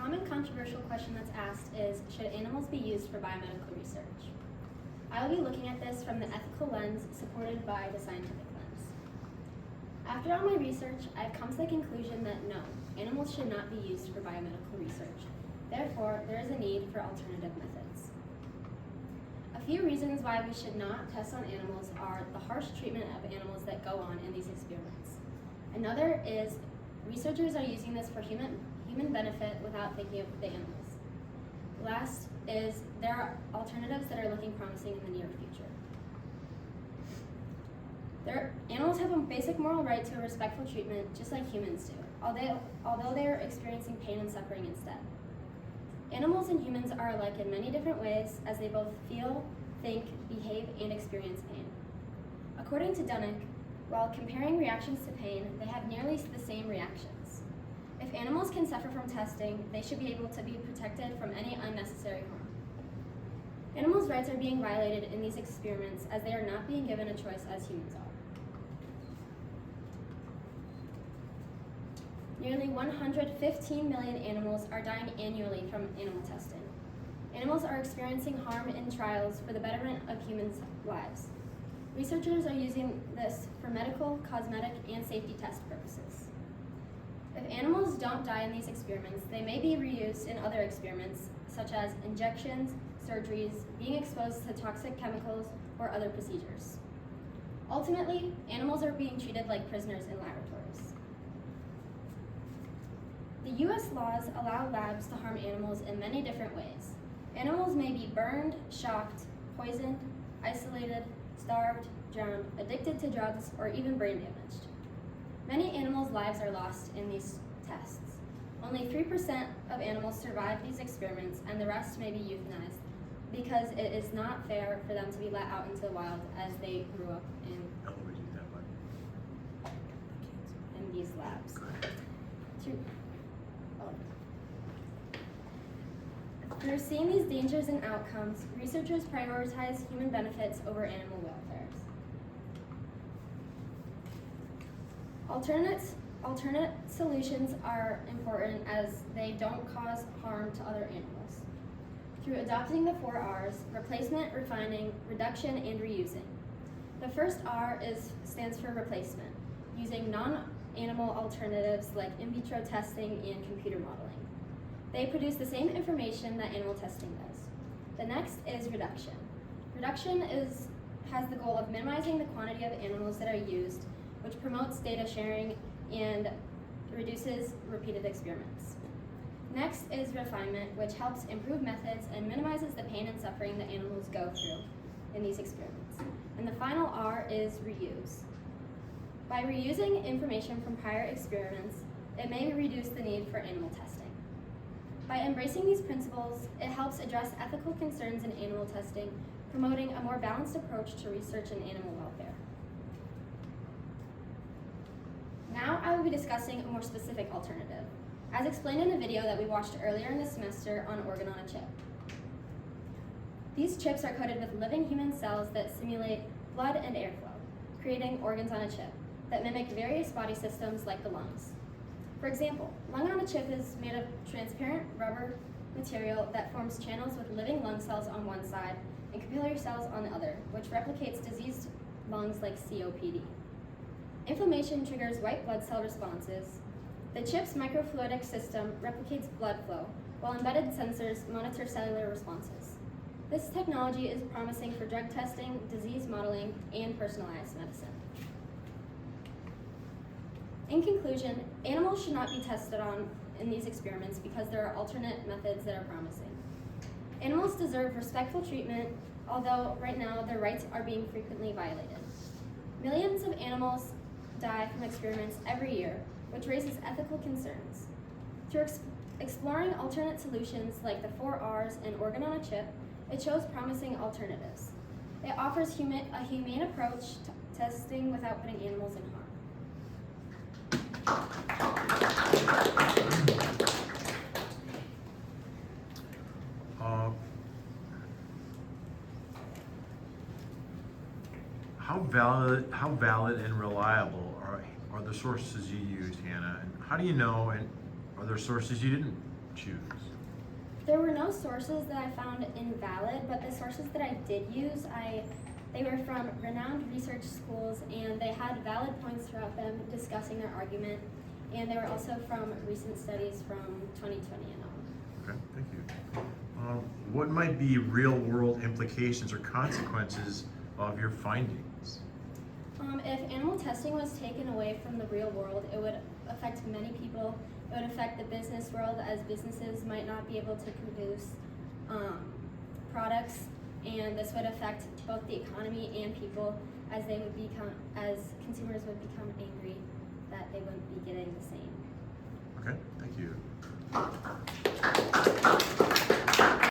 common controversial question that's asked is, should animals be used for biomedical research? I will be looking at this from the ethical lens supported by the scientific lens. After all my research, I've come to the conclusion that no, animals should not be used for biomedical research. Therefore, there is a need for alternative methods. A few reasons why we should not test on animals are the harsh treatment of animals that go on in these experiments. Another is researchers are using this for human benefit without thinking of the animals. Last is there are alternatives that are looking promising in the near future. Animals have a basic moral right to a respectful treatment just like humans do, although they are experiencing pain and suffering instead. Animals and humans are alike in many different ways as they both feel, think, behave, and experience pain. According to Dunnick, while comparing reactions to pain, they have nearly the same reactions. If animals can suffer from testing, they should be able to be protected from any unnecessary harm. Animals' rights are being violated in these experiments as they are not being given a choice as humans are. Nearly 115 million animals are dying annually from animal testing. Animals are experiencing harm in trials for the betterment of humans' lives. Researchers are using this for medical, cosmetic, and safety test purposes. If animals don't die in these experiments, they may be reused in other experiments, such as injections, surgeries, being exposed to toxic chemicals, or other procedures. Ultimately, animals are being treated like prisoners in laboratories. The U.S. laws allow labs to harm animals in many different ways. Animals may be burned, shocked, poisoned, isolated, starved, drowned, addicted to drugs, or even brain damaged. Many animals' lives are lost in these tests. Only 3% of animals survive these experiments, and the rest may be euthanized because it is not fair for them to be let out into the wild as they grew up in these labs. Through seeing these dangers and outcomes, researchers prioritize human benefits over animal welfare. Alternate solutions are important as they don't cause harm to other animals. Through adopting the 4 R's, replacement, refining, reduction, and reusing. The first R stands for replacement, using non-animal alternatives like in vitro testing and computer modeling. They produce the same information that animal testing does. The next is reduction. Reduction has the goal of minimizing the quantity of animals that are used, which promotes data sharing and reduces repeated experiments. Next is refinement, which helps improve methods and minimizes the pain and suffering that animals go through in these experiments. And the final R is reuse. By reusing information from prior experiments, it may reduce the need for animal testing. By embracing these principles, it helps address ethical concerns in animal testing, promoting a more balanced approach to research in animal welfare. Now I will be discussing a more specific alternative, as explained in a video that we watched earlier in the semester on organ on a chip. These chips are coated with living human cells that simulate blood and airflow, creating organs on a chip that mimic various body systems like the lungs. For example, lung on a chip is made of transparent rubber material that forms channels with living lung cells on one side and capillary cells on the other, which replicates diseased lungs like COPD. Inflammation triggers white blood cell responses. The chip's microfluidic system replicates blood flow, while embedded sensors monitor cellular responses. This technology is promising for drug testing, disease modeling, and personalized medicine. In conclusion, animals should not be tested on in these experiments because there are alternate methods that are promising. Animals deserve respectful treatment, although right now their rights are being frequently violated. Millions of animals die from experiments every year, which raises ethical concerns. Through exploring alternate solutions like the 4 R's and organ on a chip, it shows promising alternatives. It offers a humane approach to testing without putting animals in harm. How valid and reliable are the sources you used, Hannah? And how do you know, and are there sources you didn't choose? There were no sources that I found invalid, but the sources that I did use, they were from renowned research schools, and they had valid points throughout them discussing their argument, and they were also from recent studies from 2020 and on. Okay, thank you. What might be real-world implications or consequences of your findings? If animal testing was taken away from the real world, it would affect many people. It would affect the business world, as businesses might not be able to produce products, and this would affect both the economy and people, as consumers would become angry that they wouldn't be getting the same. Okay, thank you.